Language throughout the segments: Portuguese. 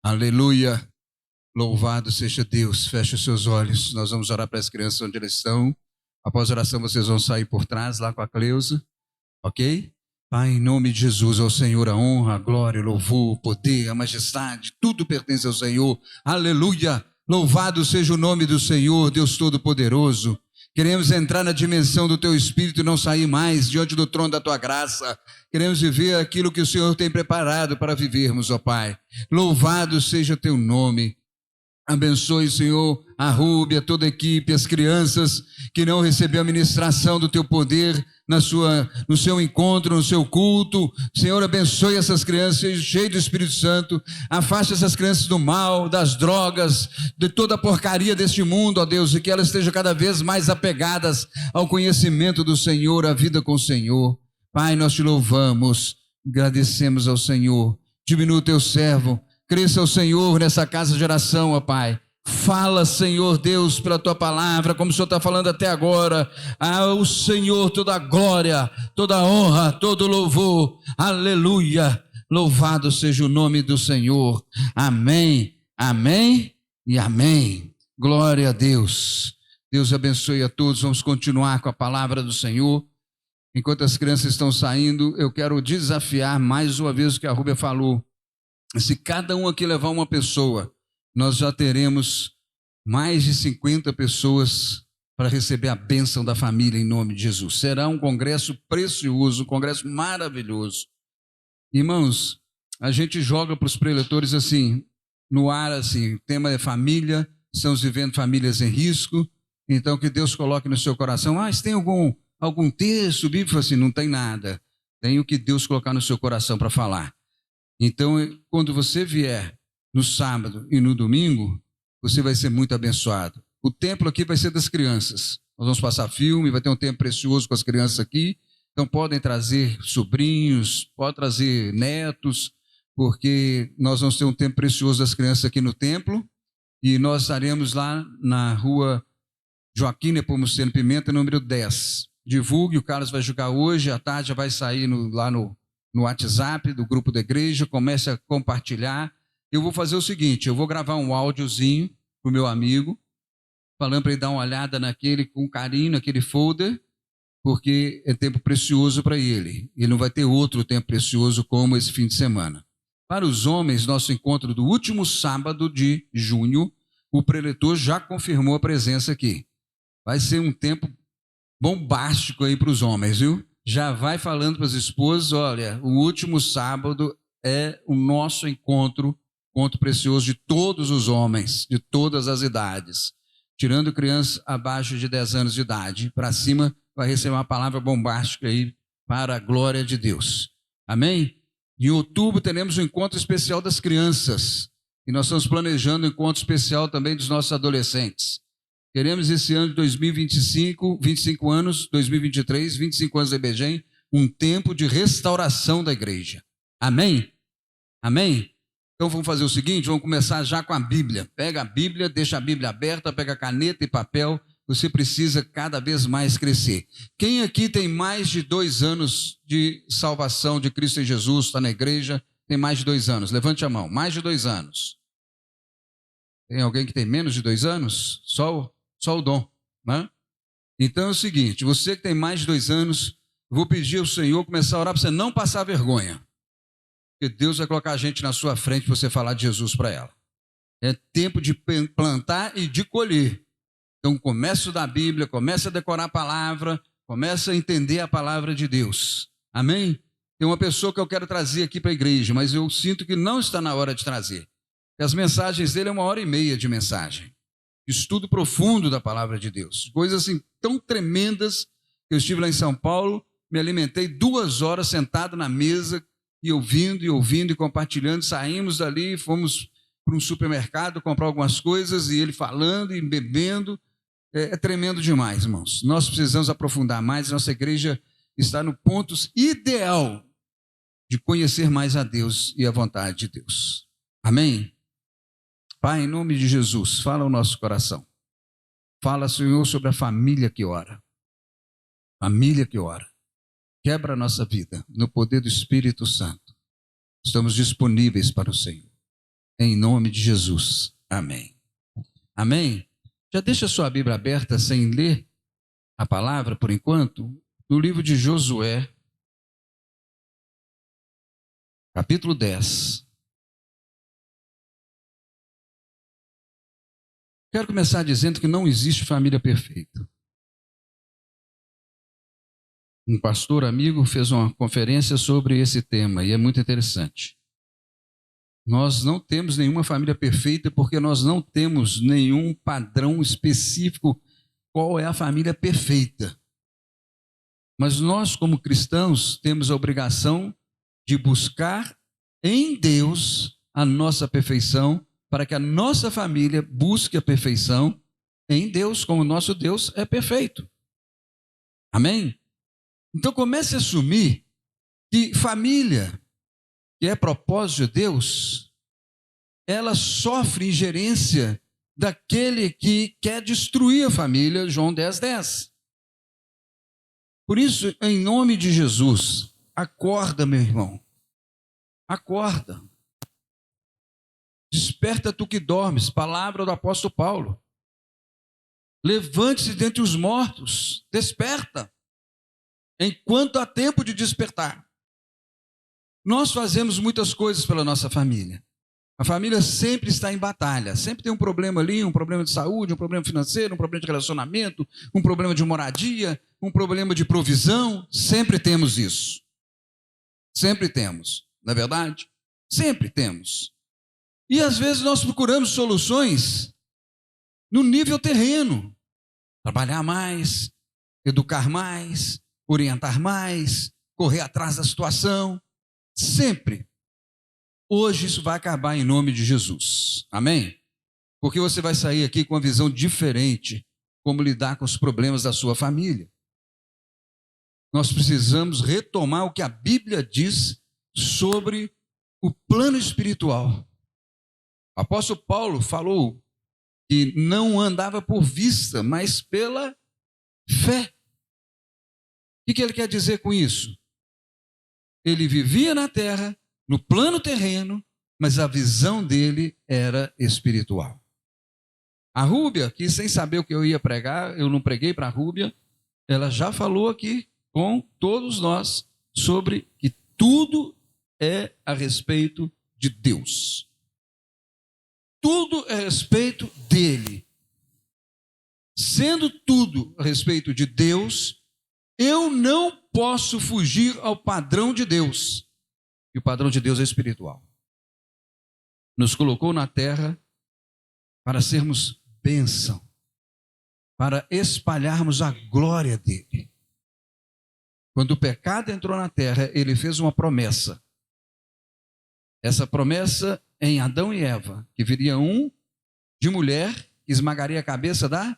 Aleluia, louvado seja Deus. Feche os seus olhos, nós vamos orar para as crianças onde eles estão. Após a oração vocês vão sair por trás lá com a Cleusa, ok? Pai, em nome de Jesus, ao Senhor a honra, a glória, o louvor, o poder, a majestade, tudo pertence ao Senhor. Aleluia, louvado seja o nome do Senhor, Deus Todo-Poderoso. Queremos entrar na dimensão do Teu Espírito e não sair mais diante do trono da Tua graça. Queremos viver aquilo que o Senhor tem preparado para vivermos, ó Pai. Louvado seja Teu nome. Abençoe, Senhor, a Rúbia, toda a equipe, as crianças que não receberam a ministração do Teu poder no seu encontro, no seu culto. Senhor, abençoe essas crianças, seja cheio do Espírito Santo. Afaste essas crianças do mal, das drogas, de toda a porcaria deste mundo, ó Deus, e que elas estejam cada vez mais apegadas ao conhecimento do Senhor, à vida com o Senhor. Pai, nós Te louvamos, agradecemos ao Senhor. Diminua o Teu servo. Cresça o Senhor nessa casa de oração, ó Pai. Fala, Senhor Deus, pela Tua palavra, como o Senhor está falando até agora. Ao Senhor toda a glória, toda a honra, todo o louvor. Aleluia. Louvado seja o nome do Senhor. Amém, amém e amém. Glória a Deus. Deus abençoe a todos. Vamos continuar com a palavra do Senhor. Enquanto as crianças estão saindo, eu quero desafiar mais uma vez o que a Rúbia falou. Se cada um aqui levar uma pessoa, nós já teremos mais de 50 pessoas para receber a bênção da família em nome de Jesus. Será um congresso precioso, um congresso maravilhoso. Irmãos, a gente joga para os preletores assim, no ar assim, o tema é família, estamos vivendo famílias em risco, então que Deus coloque no seu coração, se tem algum texto bíblico, assim, não tem nada, tem o que Deus colocar no seu coração para falar. Então, quando você vier no sábado e no domingo, você vai ser muito abençoado. O templo aqui vai ser das crianças. Nós vamos passar filme, vai ter um tempo precioso com as crianças aqui. Então, podem trazer sobrinhos, podem trazer netos, porque nós vamos ter um tempo precioso das crianças aqui no templo. E nós estaremos lá na rua Joaquim Nepomuceno Pimenta, número 10. Divulgue, o Carlos vai jogar hoje, à tarde já vai sair lá no WhatsApp do grupo da igreja, comece a compartilhar. Eu vou fazer o seguinte, eu vou gravar um áudiozinho para o meu amigo, falando para ele dar uma olhada naquele, com carinho, naquele folder, porque é tempo precioso para ele. Ele não vai ter outro tempo precioso como esse fim de semana. Para os homens, nosso encontro do último sábado de junho, o preletor já confirmou a presença aqui. Vai ser um tempo bombástico aí para os homens, viu? Já vai falando para as esposas, olha, o último sábado é o nosso encontro precioso de todos os homens, de todas as idades. Tirando crianças abaixo de 10 anos de idade, para cima vai receber uma palavra bombástica aí para a glória de Deus. Amém? Em outubro teremos um encontro especial das crianças. E nós estamos planejando um encontro especial também dos nossos adolescentes. Queremos esse ano de 2025, 25 anos, 2023, 25 anos da IBGEM, um tempo de restauração da igreja. Amém? Amém? Então vamos fazer o seguinte, vamos começar já com a Bíblia. Pega a Bíblia, deixa a Bíblia aberta, pega caneta e papel, você precisa cada vez mais crescer. Quem aqui tem mais de 2 anos de salvação de Cristo em Jesus, está na igreja, tem mais de 2 anos? Levante a mão, mais de 2 anos. Tem alguém que tem menos de 2 anos? Só o dom, né? Então é o seguinte, você que tem mais de 2 anos, vou pedir ao Senhor começar a orar para você não passar vergonha, porque Deus vai colocar a gente na sua frente para você falar de Jesus para ela. É tempo de plantar e de colher. Então comece a estudar a Bíblia, comece a decorar a palavra, comece a entender a palavra de Deus. Amém? Tem uma pessoa que eu quero trazer aqui para a igreja, mas eu sinto que não está na hora de trazer. As mensagens dele é 1h30 de mensagem. Estudo profundo da palavra de Deus. Coisas assim tão tremendas que eu estive lá em São Paulo, me alimentei 2 horas sentado na mesa e ouvindo e compartilhando. Saímos dali, fomos para um supermercado comprar algumas coisas e ele falando e bebendo. É tremendo demais, irmãos. Nós precisamos aprofundar mais. Nossa igreja está no ponto ideal de conhecer mais a Deus e a vontade de Deus. Amém? Pai, em nome de Jesus, fala ao nosso coração. Fala, Senhor, sobre a família que ora. Família que ora. Quebra a nossa vida no poder do Espírito Santo. Estamos disponíveis para o Senhor. em nome de Jesus. Amém. Amém? Já deixa a sua Bíblia aberta sem ler a palavra por enquanto, no livro de Josué, capítulo 10. Quero começar dizendo que não existe família perfeita. Um pastor amigo fez uma conferência sobre esse tema e é muito interessante. Nós não temos nenhuma família perfeita porque nós não temos nenhum padrão específico qual é a família perfeita. Mas nós, como cristãos, temos a obrigação de buscar em Deus a nossa perfeição, para que a nossa família busque a perfeição em Deus, como o nosso Deus é perfeito. Amém? Então comece a assumir que família, que é propósito de Deus, ela sofre ingerência daquele que quer destruir a família, João 10:10. Por isso, em nome de Jesus, acorda, meu irmão. Acorda. Desperta tu que dormes, palavra do apóstolo Paulo. Levante-se dentre os mortos, desperta, enquanto há tempo de despertar. Nós fazemos muitas coisas pela nossa família. A família sempre está em batalha, sempre tem um problema ali, um problema de saúde, um problema financeiro, um problema de relacionamento, um problema de moradia, um problema de provisão, sempre temos isso. Sempre temos, não é verdade? Sempre temos. E às vezes nós procuramos soluções no nível terreno. Trabalhar mais, educar mais, orientar mais, correr atrás da situação. Sempre. Hoje isso vai acabar em nome de Jesus. Amém? Porque você vai sair aqui com uma visão diferente como lidar com os problemas da sua família. Nós precisamos retomar o que a Bíblia diz sobre o plano espiritual. O apóstolo Paulo falou que não andava por vista, mas pela fé. O que ele quer dizer com isso? Ele vivia na terra, no plano terreno, mas a visão dele era espiritual. A Rúbia, que sem saber o que eu ia pregar, eu não preguei para a Rúbia, ela já falou aqui com todos nós sobre que tudo é a respeito de Deus. Tudo é a respeito dele. Sendo tudo a respeito de Deus, eu não posso fugir ao padrão de Deus. E o padrão de Deus é espiritual. Nos colocou na terra para sermos bênção, para espalharmos a glória dele. Quando o pecado entrou na terra, ele fez uma promessa. Essa promessa em Adão e Eva, que viria um de mulher que esmagaria a cabeça da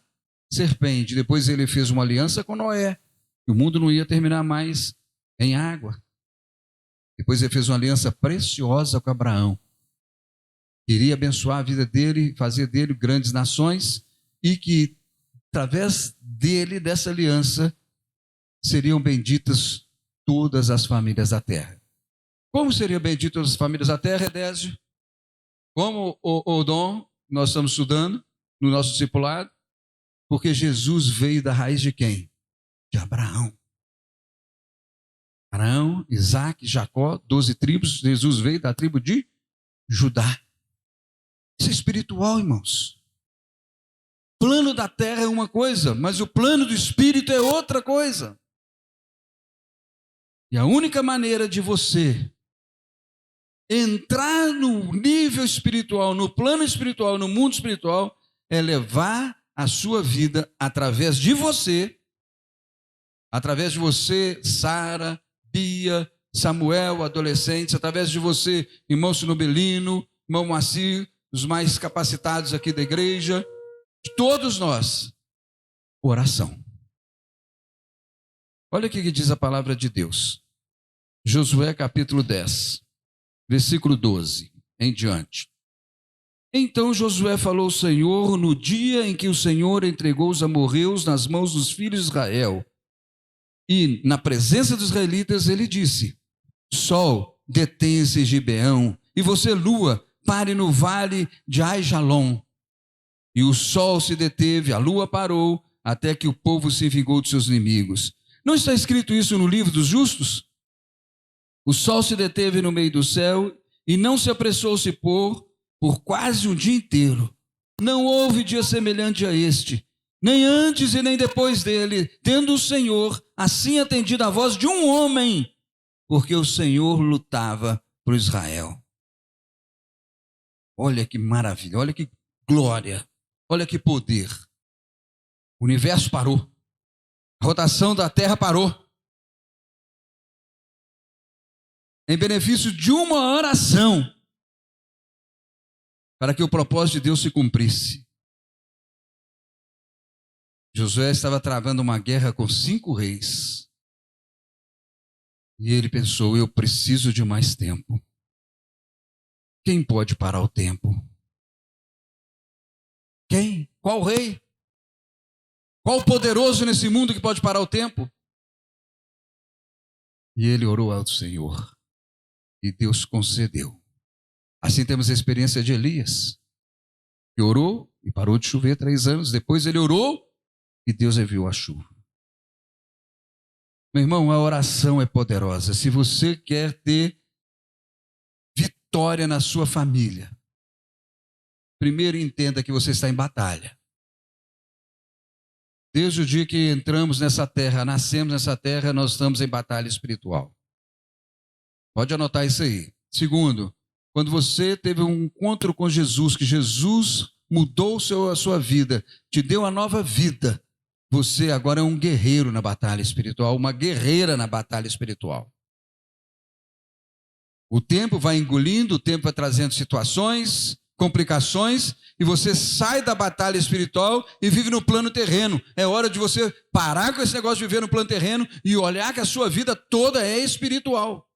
serpente. Depois ele fez uma aliança com Noé, que o mundo não ia terminar mais em água. Depois ele fez uma aliança preciosa com Abraão. Queria abençoar a vida dele, fazer dele grandes nações, e que através dele, dessa aliança, seriam benditas todas as famílias da terra. Como seriam benditas as famílias da terra, Edésio? Como o dom, nós estamos estudando no nosso discipulado, porque Jesus veio da raiz de quem? De Abraão. Abraão, Isaac, Jacó, 12 tribos, Jesus veio da tribo de Judá. Isso é espiritual, irmãos. O plano da terra é uma coisa, mas o plano do Espírito é outra coisa. E a única maneira de você entrar no nível espiritual, no plano espiritual, no mundo espiritual, é levar a sua vida através de você, Sara, Bia, Samuel, adolescentes, através de você, irmão Sinobelino, irmão Moacir, os mais capacitados aqui da igreja, de todos nós, oração. Olha o que diz a palavra de Deus. Josué capítulo 10, versículo 12 em diante. Então Josué falou ao Senhor no dia em que o Senhor entregou os amorreus nas mãos dos filhos de Israel. E na presença dos israelitas ele disse: Sol, detém-se em Gibeão, e você, lua, pare no vale de Aijalon. E o sol se deteve, a lua parou, até que o povo se vingou de seus inimigos. Não está escrito isso no livro dos justos? O sol se deteve no meio do céu e não se apressou se pôr por quase um dia inteiro. Não houve dia semelhante a este, nem antes e nem depois dele, tendo o Senhor assim atendido a voz de um homem, porque o Senhor lutava por Israel. Olha que maravilha, olha que glória, olha que poder. O universo parou, a rotação da terra parou, em benefício de uma oração, para que o propósito de Deus se cumprisse. Josué estava travando uma guerra com 5 reis. E ele pensou, eu preciso de mais tempo. Quem pode parar o tempo? Quem? Qual rei? Qual poderoso nesse mundo que pode parar o tempo? E ele orou ao Senhor. E Deus concedeu. Assim temos a experiência de Elias, que orou e parou de chover 3 anos. Depois ele orou e Deus enviou a chuva. Meu irmão, a oração é poderosa. Se você quer ter vitória na sua família, primeiro entenda que você está em batalha. Desde o dia que entramos nessa terra, nascemos nessa terra, nós estamos em batalha espiritual. Pode anotar isso aí. Segundo, quando você teve um encontro com Jesus, que Jesus mudou a sua vida, te deu uma nova vida, você agora é um guerreiro na batalha espiritual, uma guerreira na batalha espiritual. O tempo vai engolindo, o tempo vai trazendo situações, complicações, e você sai da batalha espiritual e vive no plano terreno. É hora de você parar com esse negócio de viver no plano terreno e olhar que a sua vida toda é espiritual.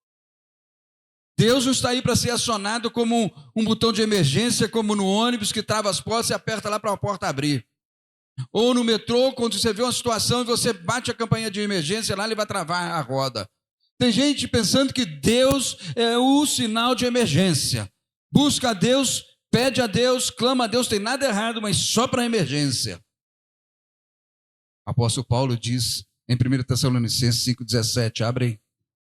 Deus não está aí para ser acionado como um botão de emergência, como no ônibus que trava as portas e aperta lá para a porta abrir. Ou no metrô, quando você vê uma situação e você bate a campainha de emergência, lá ele vai travar a roda. Tem gente pensando que Deus é o sinal de emergência. Busca a Deus, pede a Deus, clama a Deus, tem nada errado, mas só para emergência. O apóstolo Paulo diz em 1 Tessalonicenses 5,17, abre aí,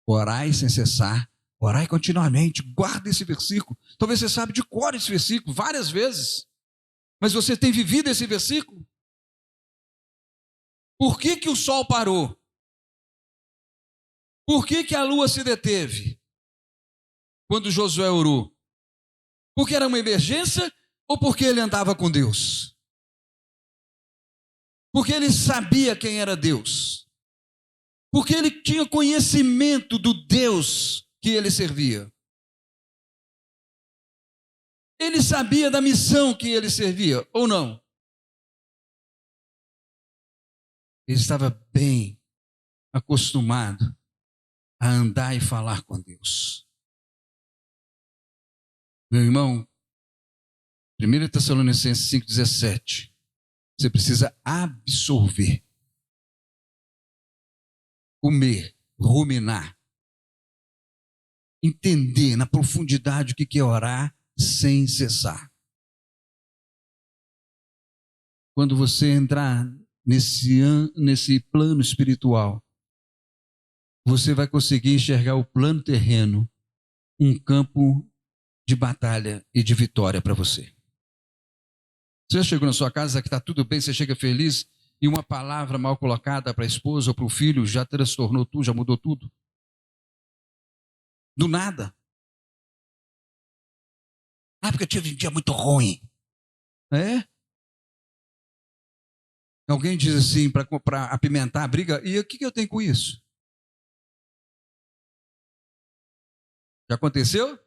orai sem cessar, orai continuamente, guarda esse versículo. Talvez você sabe de cor esse versículo várias vezes, mas você tem vivido esse versículo? Por que o sol parou? Por que a lua se deteve quando Josué orou? Porque era uma emergência ou porque ele andava com Deus? Porque ele sabia quem era Deus? Porque ele tinha conhecimento do Deus que ele servia? Ele sabia da missão que ele servia ou não? Ele estava bem acostumado a andar e falar com Deus. Meu irmão, 1 Tessalonicenses 5,17, você precisa absorver, comer, ruminar, entender na profundidade o que é orar sem cessar. Quando você entrar nesse plano espiritual, você vai conseguir enxergar o plano terreno, um campo de batalha e de vitória para você. Você já chegou na sua casa que está tudo bem, você chega feliz e uma palavra mal colocada para a esposa ou para o filho já transtornou tudo, já mudou tudo? Do nada. Ah, porque eu tive um dia muito ruim. É? Alguém diz assim, para apimentar a briga, e o que eu tenho com isso? Já aconteceu?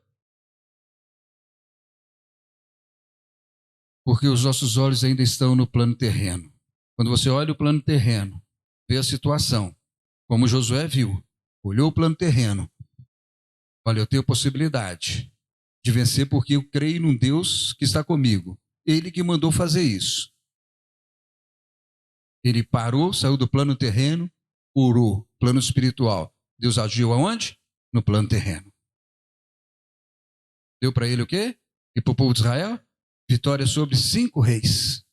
Porque os nossos olhos ainda estão no plano terreno. Quando você olha o plano terreno, vê a situação, como Josué viu, olhou o plano terreno. Olha, eu tenho possibilidade de vencer porque eu creio num Deus que está comigo. Ele que mandou fazer isso. Ele parou, saiu do plano terreno, orou, plano espiritual. Deus agiu aonde? No plano terreno. Deu para ele o quê? E para o povo de Israel, vitória sobre 5 reis.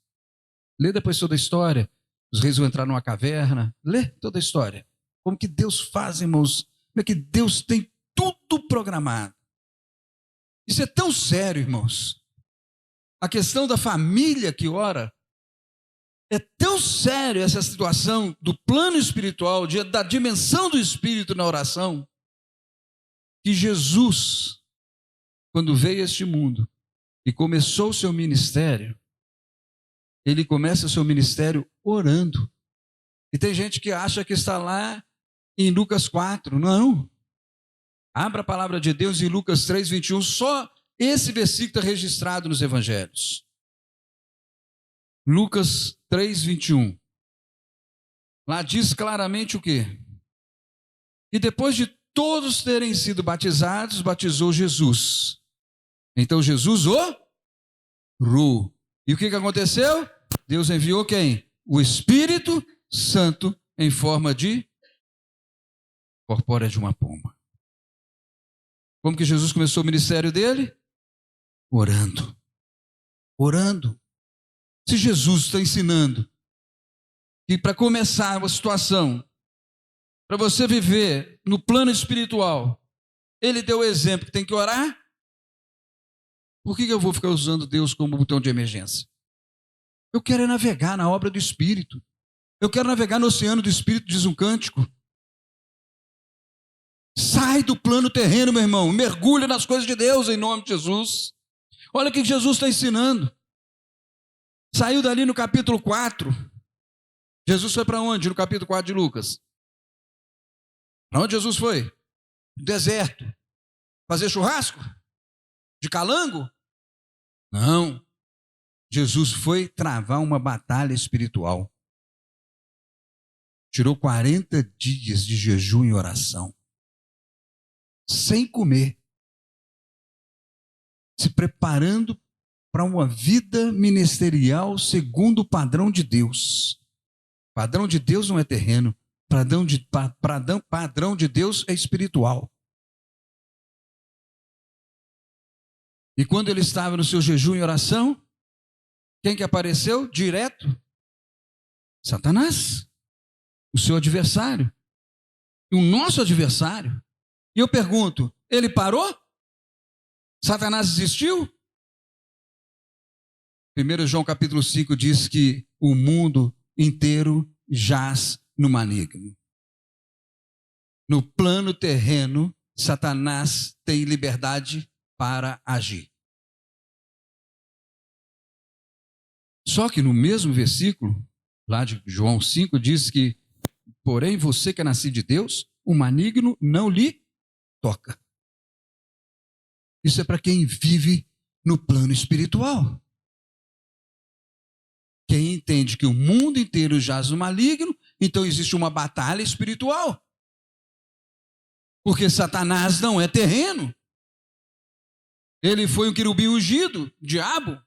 Lê depois toda a história. Os reis vão entrar numa caverna. Lê toda a história. Como que Deus faz, irmãos? Como é que Deus tem tudo programado? Isso é tão sério, irmãos. A questão da família que ora, é tão sério essa situação do plano espiritual, da dimensão do Espírito na oração, que Jesus, quando veio a este mundo e começou o seu ministério, ele começa o seu ministério orando. E tem gente que acha que está lá em Lucas 4. Não. Abra a palavra de Deus em Lucas 3, 21. Só esse versículo está registrado nos evangelhos. Lucas 3, 21. Lá diz claramente o quê? E depois de todos terem sido batizados, batizou Jesus. Então Jesus orou. E o que aconteceu? Deus enviou quem? O Espírito Santo em forma de corpórea de uma pomba. Como que Jesus começou o ministério dele? Orando. Orando. Se Jesus está ensinando que para começar uma situação, para você viver no plano espiritual, ele deu o exemplo que tem que orar, por que eu vou ficar usando Deus como botão de emergência? Eu quero é navegar na obra do Espírito. Eu quero navegar no oceano do Espírito, diz um cântico. Sai do plano terreno, meu irmão. Mergulha nas coisas de Deus em nome de Jesus. Olha o que Jesus está ensinando. Saiu dali no capítulo 4. Jesus foi para onde? No capítulo 4 de Lucas. Para onde Jesus foi? No deserto. Fazer churrasco? De calango? Não. Jesus foi travar uma batalha espiritual. Tirou 40 dias de jejum e oração. Sem comer. Se preparando para uma vida ministerial segundo o padrão de Deus. Padrão de Deus não é terreno. Padrão de Deus é espiritual. E quando ele estava no seu jejum e oração, quem que apareceu direto? Satanás, o seu adversário, e o nosso adversário. E eu pergunto, ele parou? Satanás desistiu? 1 João capítulo 5 diz que o mundo inteiro jaz no maligno. No plano terreno, Satanás tem liberdade para agir. Só que no mesmo versículo, lá de João 5, diz que, porém, você que é nascido de Deus, o maligno não lhe toca. Isso é para quem vive no plano espiritual. Quem entende que o mundo inteiro jaz no maligno, então existe uma batalha espiritual. Porque Satanás não é terreno. Ele foi um querubim ungido, diabo.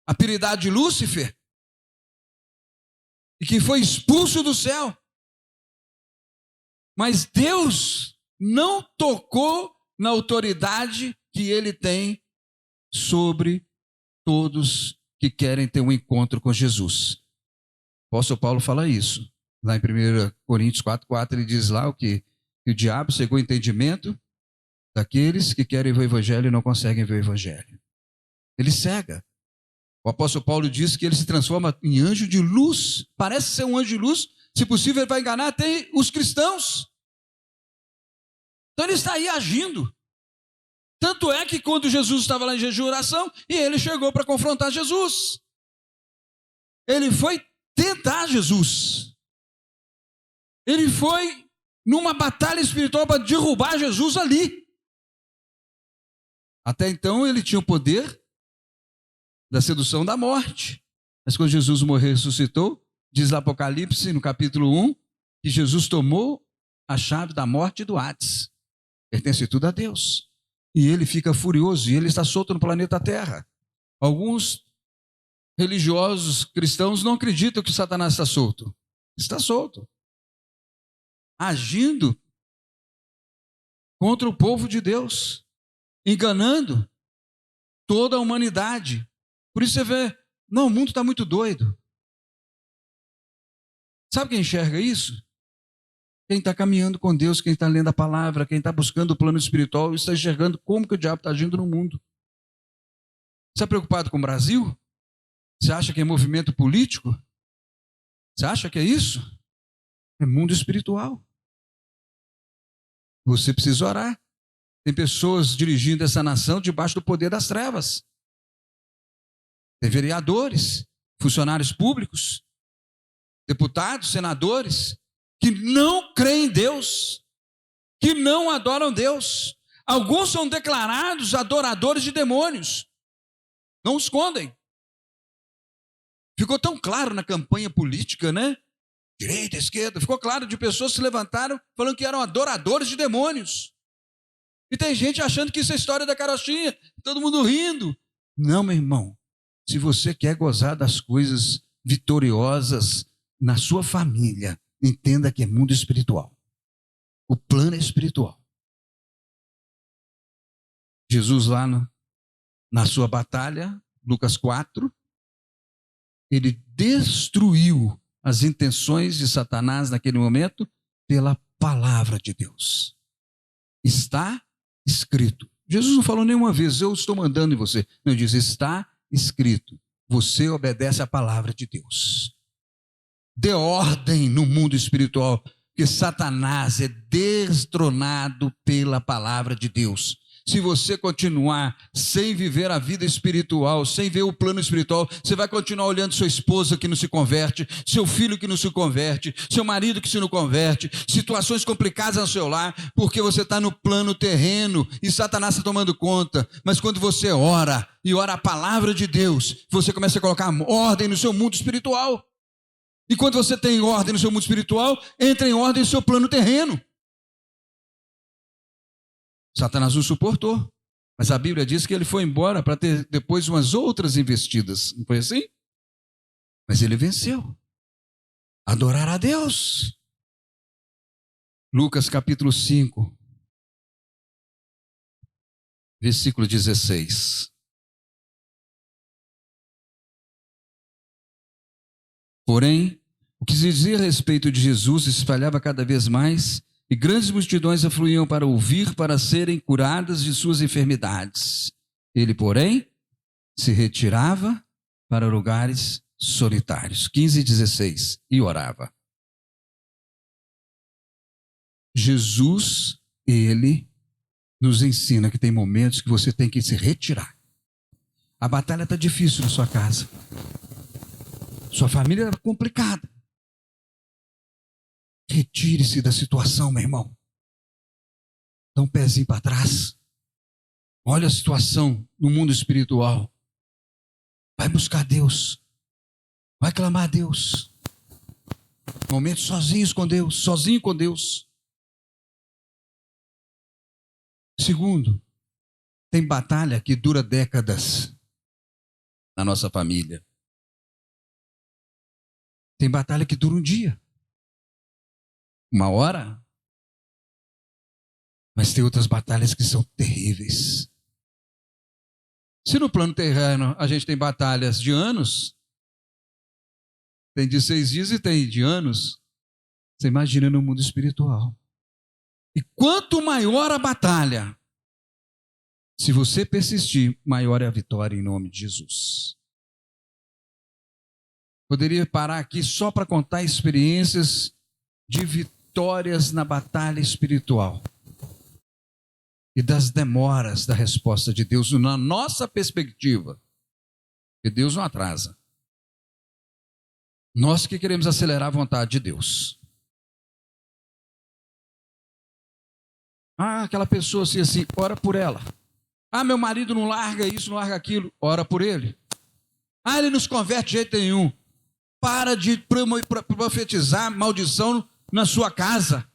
Apelidado de Lúcifer. E que foi expulso do céu. Mas Deus não tocou na autoridade que ele tem sobre todos que querem ter um encontro com Jesus. O apóstolo Paulo fala isso. Lá em 1 Coríntios 4,4 ele diz lá que o diabo cegou o entendimento daqueles que querem ver o evangelho e não conseguem ver o evangelho. Ele cega. O apóstolo Paulo diz que ele se transforma em anjo de luz. Parece ser um anjo de luz. Se possível, ele vai enganar até os cristãos. Então ele está aí agindo. Tanto é que quando Jesus estava lá em jejum e oração, e ele chegou para confrontar Jesus. Ele foi tentar Jesus. Ele foi numa batalha espiritual para derrubar Jesus ali. Até então ele tinha o poder da sedução da morte. Mas quando Jesus morreu e ressuscitou, diz lá Apocalipse, no capítulo 1, que Jesus tomou a chave da morte e do Hades. Pertence tudo a Deus. E ele fica furioso, e ele está solto no planeta Terra. Alguns religiosos cristãos não acreditam que Satanás está solto. Está solto. Agindo contra o povo de Deus. Enganando toda a humanidade. Por isso você vê, não, o mundo está muito doido. Sabe quem enxerga isso? Quem está caminhando com Deus, quem está lendo a palavra, quem está buscando o plano espiritual, está enxergando como que o diabo está agindo no mundo. Você está preocupado com o Brasil? Você acha que é movimento político? Você acha que é isso? É mundo espiritual. Você precisa orar. Tem pessoas dirigindo essa nação debaixo do poder das trevas. Tem vereadores, funcionários públicos, deputados, senadores, que não creem em Deus, que não adoram Deus. Alguns são declarados adoradores de demônios. Não escondem. Ficou tão claro na campanha política, né? Direita, esquerda, ficou claro de pessoas que se levantaram falando que eram adoradores de demônios. E tem gente achando que isso é história da carochinha, todo mundo rindo. Não, meu irmão, se você quer gozar das coisas vitoriosas na sua família, entenda que é mundo espiritual. O plano é espiritual. Jesus lá na sua batalha, Lucas 4, ele destruiu as intenções de Satanás naquele momento pela palavra de Deus. Está escrito. Jesus não falou nenhuma vez, eu estou mandando em você. Não, ele diz, está escrito. Você obedece à palavra de Deus. Dê ordem no mundo espiritual, porque Satanás é destronado pela palavra de Deus. Se você continuar sem viver a vida espiritual, sem ver o plano espiritual, você vai continuar olhando sua esposa que não se converte, seu filho que não se converte, seu marido que se não converte, situações complicadas no seu lar, porque você está no plano terreno e Satanás está tomando conta. Mas quando você ora e ora a palavra de Deus, você começa a colocar ordem no seu mundo espiritual. E quando você tem ordem no seu mundo espiritual, entra em ordem no seu plano terreno. Satanás não suportou, mas a Bíblia diz que ele foi embora para ter depois umas outras investidas, não foi assim? Mas ele venceu. Adorar a Deus. Lucas capítulo 5, versículo 16. Porém, o que se dizia a respeito de Jesus se espalhava cada vez mais, e grandes multidões afluíam para ouvir, para serem curadas de suas enfermidades. Ele, porém, se retirava para lugares solitários. 15 e 16. E orava. Jesus, ele nos ensina que tem momentos que você tem que se retirar. A batalha está difícil na sua casa. Sua família está complicada. Retire-se da situação, meu irmão. Dá um pezinho para trás. Olha a situação no mundo espiritual. Vai buscar Deus. Vai clamar a Deus. Momentos sozinhos com Deus, sozinho com Deus. Segundo, tem batalha que dura décadas na nossa família. Tem batalha que dura um dia. Uma hora, mas tem outras batalhas que são terríveis. Se no plano terreno a gente tem batalhas de anos, tem de 6 dias e tem de anos, você imagina no mundo espiritual. E quanto maior a batalha, se você persistir, maior é a vitória em nome de Jesus. Poderia parar aqui só para contar experiências de vitórias na batalha espiritual e das demoras da resposta de Deus na nossa perspectiva, porque Deus não atrasa. Nós que queremos acelerar a vontade de Deus. Aquela pessoa assim, ora por ela. Meu marido não larga isso, não larga aquilo, ora por ele. Ele não se converte de jeito nenhum. Para de profetizar maldição na sua casa.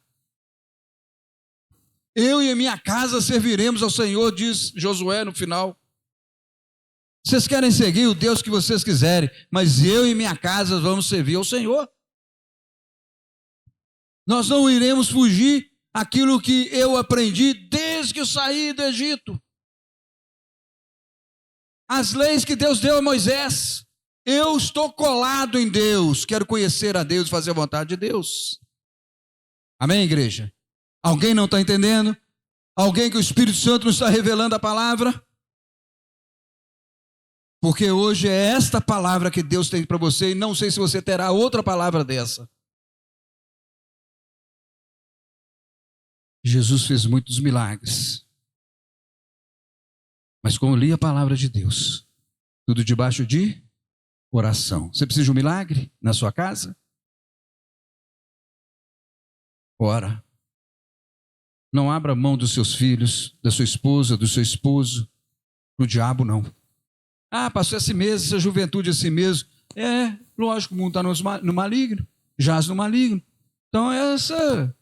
Eu e a minha casa serviremos ao Senhor, diz Josué no final. Vocês querem seguir o Deus que vocês quiserem, mas eu e minha casa vamos servir ao Senhor. Nós não iremos fugir aquilo que eu aprendi desde que eu saí do Egito. as leis que Deus deu a Moisés. Eu estou colado em Deus, quero conhecer a Deus, fazer a vontade de Deus. Amém, igreja? Alguém não está entendendo? Alguém que o Espírito Santo não está revelando a palavra? Porque hoje é esta palavra que Deus tem para você e não sei se você terá outra palavra dessa. Jesus fez muitos milagres. Mas como li a palavra de Deus, tudo debaixo de oração. Você precisa de um milagre na sua casa? Ora. Não abra mão dos seus filhos, da sua esposa, do seu esposo, no diabo não. Ah, passou esse mês, essa juventude esse mês. É, lógico, o mundo está no maligno, jaz no maligno. Então é essa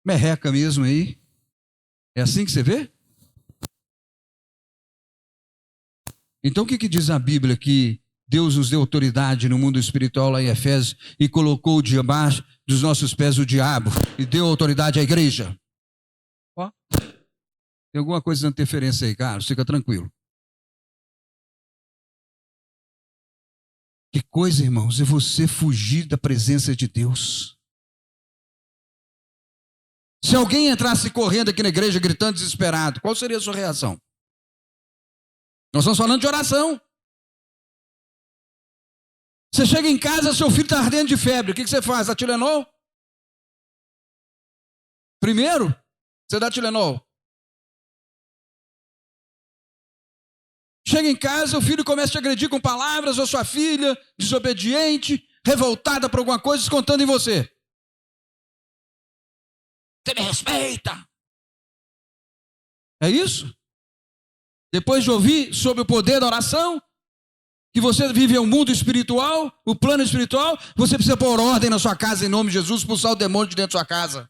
merreca mesmo aí. É assim que você vê? Então o que diz a Bíblia que Deus nos deu autoridade no mundo espiritual lá em Efésios e colocou debaixo dos nossos pés o diabo e deu autoridade à igreja? Ó, tem alguma coisa de interferência aí, Carlos, fica tranquilo. Que coisa, irmãos, é você fugir da presença de Deus. Se alguém entrasse correndo aqui na igreja gritando desesperado, qual seria a sua reação? Nós estamos falando de oração. Você chega em casa, seu filho está ardendo de febre, o que você faz? Dá Tilenol? Primeiro, você dá Tilenol. Chega em casa, o filho começa a te agredir com palavras, ou sua filha, desobediente, revoltada por alguma coisa, descontando em você. Você me respeita. É isso? Depois de ouvir sobre o poder da oração, que você vive um mundo espiritual, o plano espiritual, você precisa pôr ordem na sua casa em nome de Jesus, expulsar o demônio de dentro da sua casa.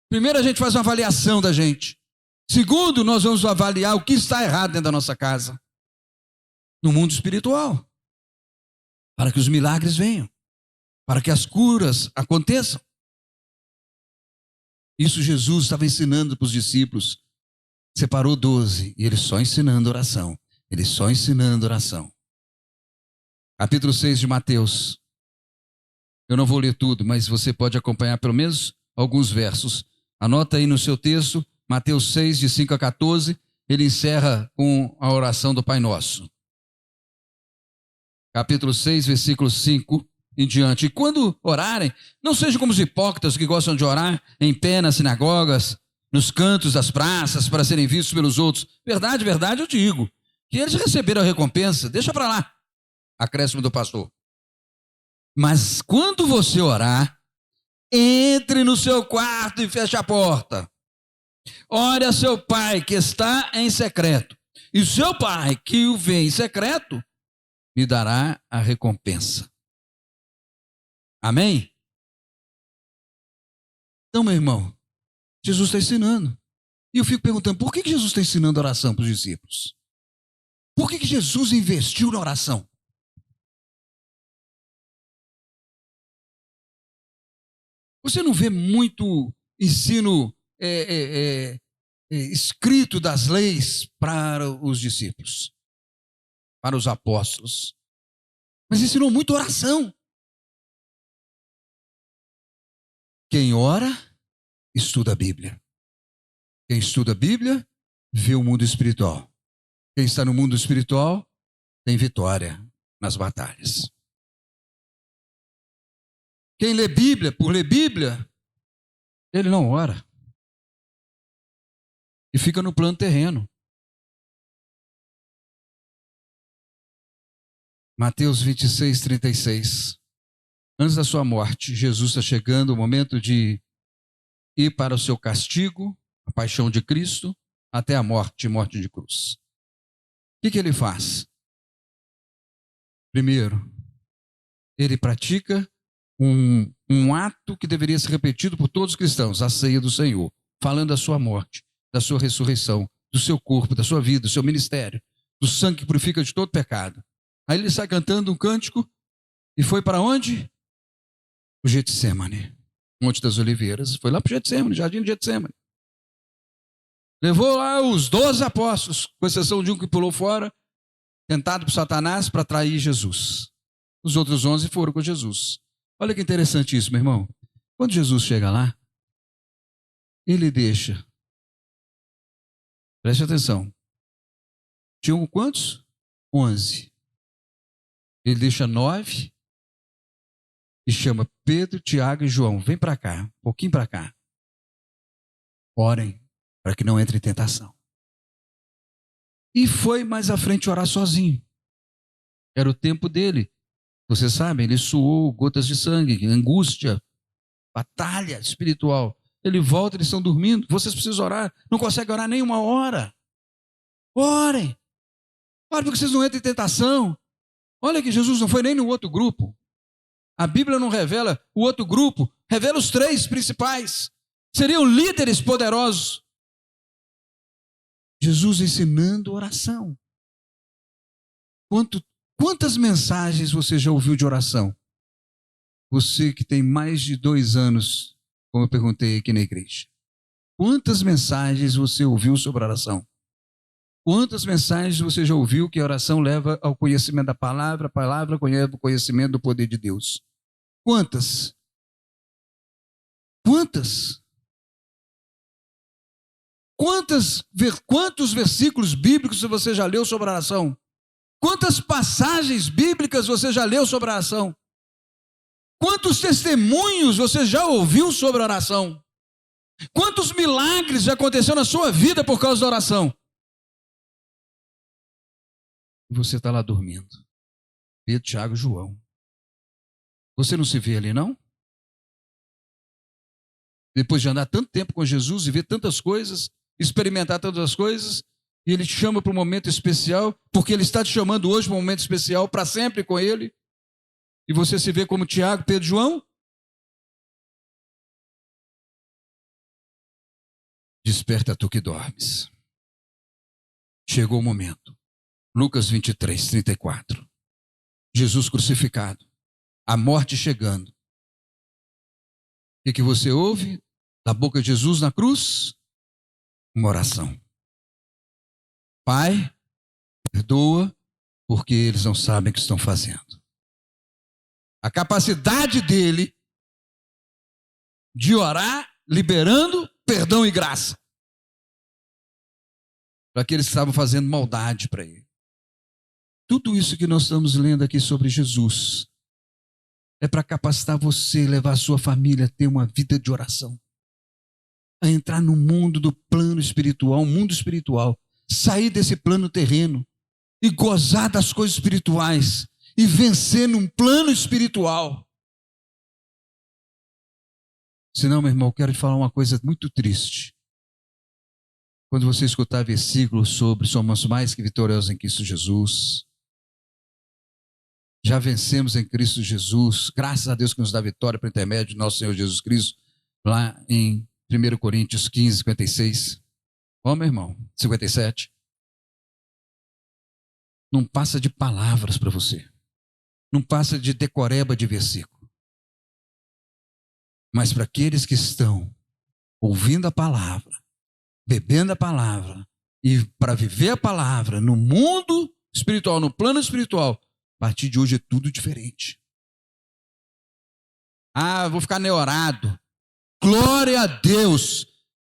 Primeiro a gente faz uma avaliação da gente. Segundo, nós vamos avaliar o que está errado dentro da nossa casa. No mundo espiritual. Para que os milagres venham. Para que as curas aconteçam. Isso Jesus estava ensinando para os discípulos. Separou 12 e ele só ensinando oração. Ele só ensinando oração. Capítulo 6 de Mateus. Eu não vou ler tudo, mas você pode acompanhar pelo menos alguns versos. Anota aí no seu texto. Mateus 6, de 5 a 14, ele encerra com a oração do Pai Nosso. Capítulo 6, versículo 5 em diante. E quando orarem, não sejam como os hipócritas que gostam de orar em pé nas sinagogas, nos cantos das praças, para serem vistos pelos outros. Verdade, verdade, eu digo, que eles receberam a recompensa. Deixa para lá, acréscimo do pastor. Mas quando você orar, entre no seu quarto e feche a porta. Ore a seu pai que está em secreto, e o seu pai que o vê em secreto, lhe dará a recompensa. Amém? Então, meu irmão, Jesus está ensinando. E eu fico perguntando, por que Jesus está ensinando oração para os discípulos? Por que Jesus investiu na oração? Você não vê muito ensino escrito das leis para os discípulos, para os apóstolos, mas ensinou muito oração. Quem ora, estuda a Bíblia. Quem estuda a Bíblia, vê o mundo espiritual. Quem está no mundo espiritual, tem vitória nas batalhas. Quem lê Bíblia, por ler Bíblia, ele não ora. E fica no plano terreno. Mateus 26, 36. Antes da sua morte, Jesus está chegando o momento de ir para o seu castigo, a paixão de Cristo, até a morte de cruz. O que ele faz? Primeiro, ele pratica um ato que deveria ser repetido por todos os cristãos, a ceia do Senhor, falando da sua morte, da sua ressurreição, do seu corpo, da sua vida, do seu ministério, do sangue que purifica de todo pecado. Aí ele sai cantando um cântico e foi para onde? O Getsemane, Monte das Oliveiras. Foi lá para o Getsemane, Jardim do Getsemane. Levou lá os 12 apóstolos, com exceção de um que pulou fora, tentado por Satanás para trair Jesus. Os outros 11 foram com Jesus. Olha que interessante isso, meu irmão. Quando Jesus chega lá, ele deixa, preste atenção, tinham quantos? 11. Ele deixa 9 e chama Pedro, Tiago e João. Vem para cá, um pouquinho para cá. Orem para que não entre em tentação. E foi mais à frente orar sozinho. Era o tempo dele. Vocês sabem, ele suou gotas de sangue, angústia, batalha espiritual. Ele volta, eles estão dormindo. Vocês precisam orar. Não conseguem orar nem uma hora. Orem. Orem porque vocês não entram em tentação. Olha que Jesus não foi nem no outro grupo. A Bíblia não revela o outro grupo, revela os 3 principais. Seriam líderes poderosos. Jesus ensinando oração. Quantas mensagens você já ouviu de oração? Você que tem mais de 2 anos, como eu perguntei aqui na igreja. Quantas mensagens você ouviu sobre oração? Quantas mensagens você já ouviu que a oração leva ao conhecimento da palavra, a palavra leva ao conhecimento do poder de Deus? Quantas? Quantas? Quantos versículos bíblicos você já leu sobre a oração? Quantas passagens bíblicas você já leu sobre a oração? Quantos testemunhos você já ouviu sobre a oração? Quantos milagres já aconteceram na sua vida por causa da oração? E você está lá dormindo. Pedro, Tiago e João. Você não se vê ali, não? Depois de andar tanto tempo com Jesus e ver tantas coisas, experimentar tantas as coisas, e ele te chama para um momento especial, porque ele está te chamando hoje para um momento especial, para sempre com ele, e você se vê como Tiago, Pedro e João? Desperta tu que dormes. Chegou o momento. Lucas 23, 34. Jesus crucificado, a morte chegando. O que você ouve da boca de Jesus na cruz? Uma oração. Pai, perdoa, porque eles não sabem o que estão fazendo. A capacidade dele de orar, liberando perdão e graça para aqueles que estavam fazendo maldade para ele. Tudo isso que nós estamos lendo aqui sobre Jesus é para capacitar você, levar a sua família a ter uma vida de oração, a entrar no mundo do plano espiritual, mundo espiritual, sair desse plano terreno e gozar das coisas espirituais e vencer num plano espiritual. Senão, meu irmão, eu quero te falar uma coisa muito triste. Quando você escutar versículos sobre somos mais que vitoriosos em Cristo Jesus, já vencemos em Cristo Jesus, graças a Deus que nos dá vitória por intermédio do nosso Senhor Jesus Cristo, lá em 1 Coríntios 15, 56. Ó, meu irmão, 57. Não passa de palavras para você. Não passa de decoreba de versículo. Mas para aqueles que estão ouvindo a palavra, bebendo a palavra, e para viver a palavra no mundo espiritual, no plano espiritual, a partir de hoje é tudo diferente. Ah, vou ficar neorado. Glória a Deus.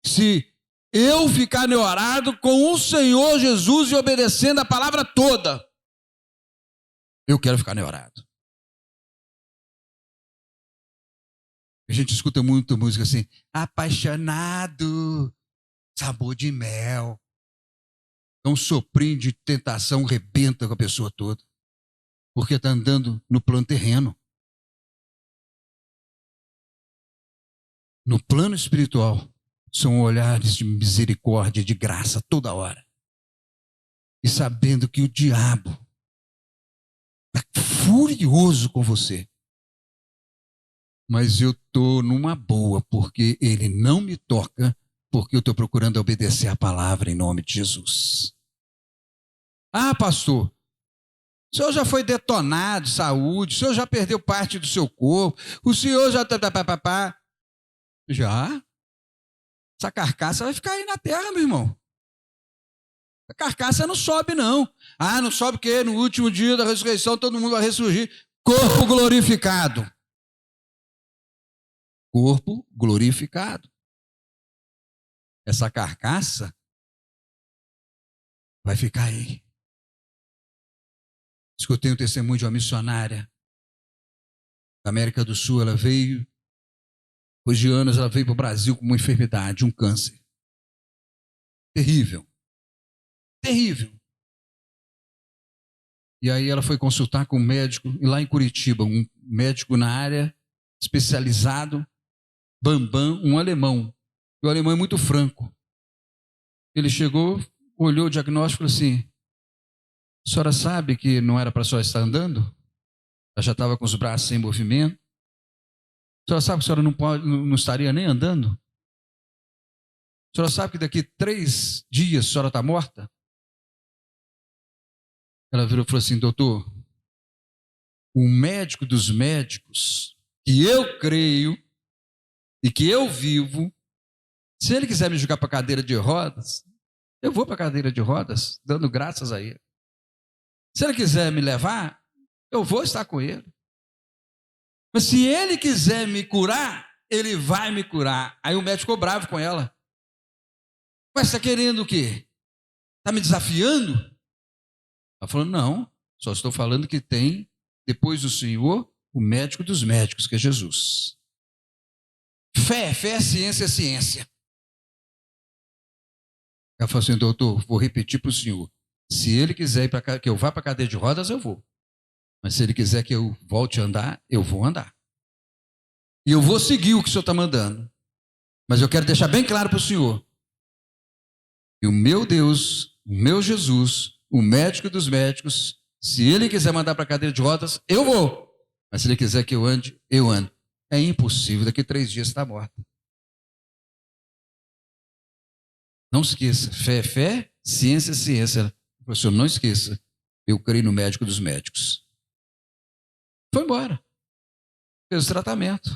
Se eu ficar neorado com o Senhor Jesus e obedecendo a palavra toda, eu quero ficar neorado. A gente escuta muito música assim, apaixonado, sabor de mel. Um soprinho de tentação rebenta com a pessoa toda. Porque está andando no plano terreno. No plano espiritual, são olhares de misericórdia e de graça toda hora. E sabendo que o diabo está furioso com você. Mas eu estou numa boa, porque ele não me toca, porque eu estou procurando obedecer a palavra em nome de Jesus. Ah, pastor, o senhor já foi detonado de saúde, o senhor já perdeu parte do seu corpo, o senhor já... Já? Essa carcaça vai ficar aí na terra, meu irmão. A carcaça não sobe, não. Ah, não sobe porque no último dia da ressurreição todo mundo vai ressurgir. Corpo glorificado. Corpo glorificado. Essa carcaça vai ficar aí. Escutei um testemunho de uma missionária da América do Sul. Ela veio, depois de anos, ela veio para o Brasil com uma enfermidade, um câncer. Terrível. Terrível. E aí ela foi consultar com um médico, e lá em Curitiba, um médico na área, especializado, bambam, um alemão. E o alemão é muito franco. Ele chegou, olhou o diagnóstico e falou assim: a senhora sabe que não era para a senhora estar andando? Ela já estava com os braços sem movimento. A senhora sabe que a senhora não estaria nem andando? A senhora sabe que daqui 3 dias a senhora está morta? Ela virou e falou assim: doutor, o médico dos médicos, que eu creio e que eu vivo, se ele quiser me jogar para a cadeira de rodas, eu vou para a cadeira de rodas, dando graças a ele. Se ele quiser me levar, eu vou estar com ele. Mas se ele quiser me curar, ele vai me curar. Aí o médico ficou bravo com ela. Mas você está querendo o quê? Está me desafiando? Ela falou: não, só estou falando que tem, depois do Senhor, o médico dos médicos, que é Jesus. Fé é ciência, é ciência. Ela falou assim: doutor, vou repetir para o senhor. Se ele quiser que eu vá para a cadeira de rodas, eu vou. Mas se ele quiser que eu volte a andar, eu vou andar. E eu vou seguir o que o senhor está mandando. Mas eu quero deixar bem claro para o senhor: que o meu Deus, o meu Jesus, o médico dos médicos, se ele quiser mandar para a cadeira de rodas, eu vou. Mas se ele quiser que eu ande, eu ando. É impossível, daqui 3 dias está morta. Não esqueça, fé é fé, ciência é ciência. Professor, não esqueça, eu creio no médico dos médicos. Foi embora. Fez o tratamento.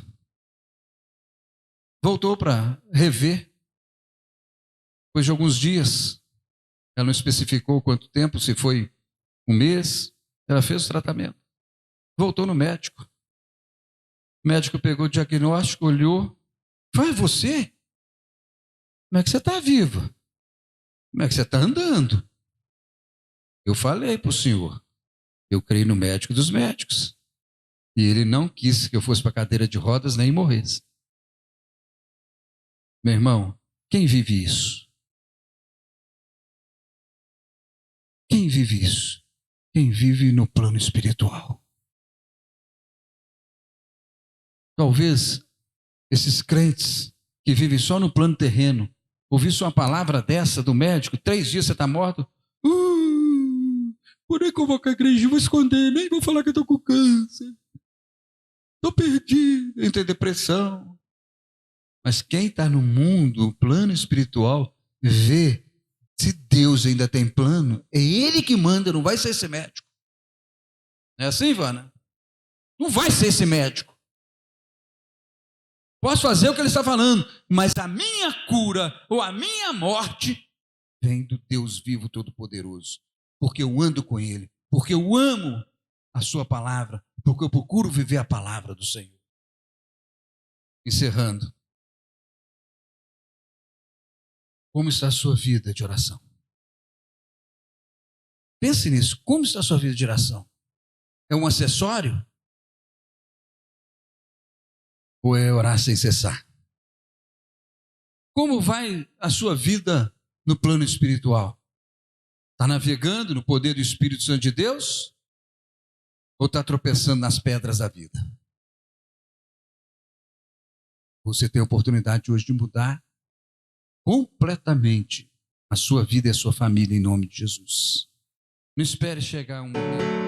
Voltou para rever. Depois de alguns dias, ela não especificou quanto tempo, se foi 1 mês, ela fez o tratamento. Voltou no médico. O médico pegou o diagnóstico, olhou. Foi você? Como é que você está viva? Como é que você está andando? Eu falei para o senhor, eu creio no médico dos médicos. E ele não quis que eu fosse para a cadeira de rodas nem morresse. Meu irmão, quem vive isso? Quem vive isso? Quem vive no plano espiritual. Talvez esses crentes que vivem só no plano terreno, ouvisse uma palavra dessa do médico: 3 dias você está morto. Por aí que eu vou com a igreja, vou esconder, nem vou falar que eu estou com câncer. Estou perdido, entre depressão. Mas quem está no mundo, o plano espiritual, vê se Deus ainda tem plano, é Ele que manda, não vai ser esse médico. Não é assim, Ivana? Não vai ser esse médico. Posso fazer o que ele está falando, mas a minha cura ou a minha morte vem do Deus vivo todo-poderoso. Porque eu ando com Ele, porque eu amo a sua palavra, porque eu procuro viver a palavra do Senhor. Encerrando. Como está a sua vida de oração? Pense nisso. Como está a sua vida de oração? É um acessório? Ou é orar sem cessar? Como vai a sua vida no plano espiritual? Está navegando no poder do Espírito Santo de Deus? Ou está tropeçando nas pedras da vida? Você tem a oportunidade hoje de mudar completamente a sua vida e a sua família em nome de Jesus. Não espere chegar um momento.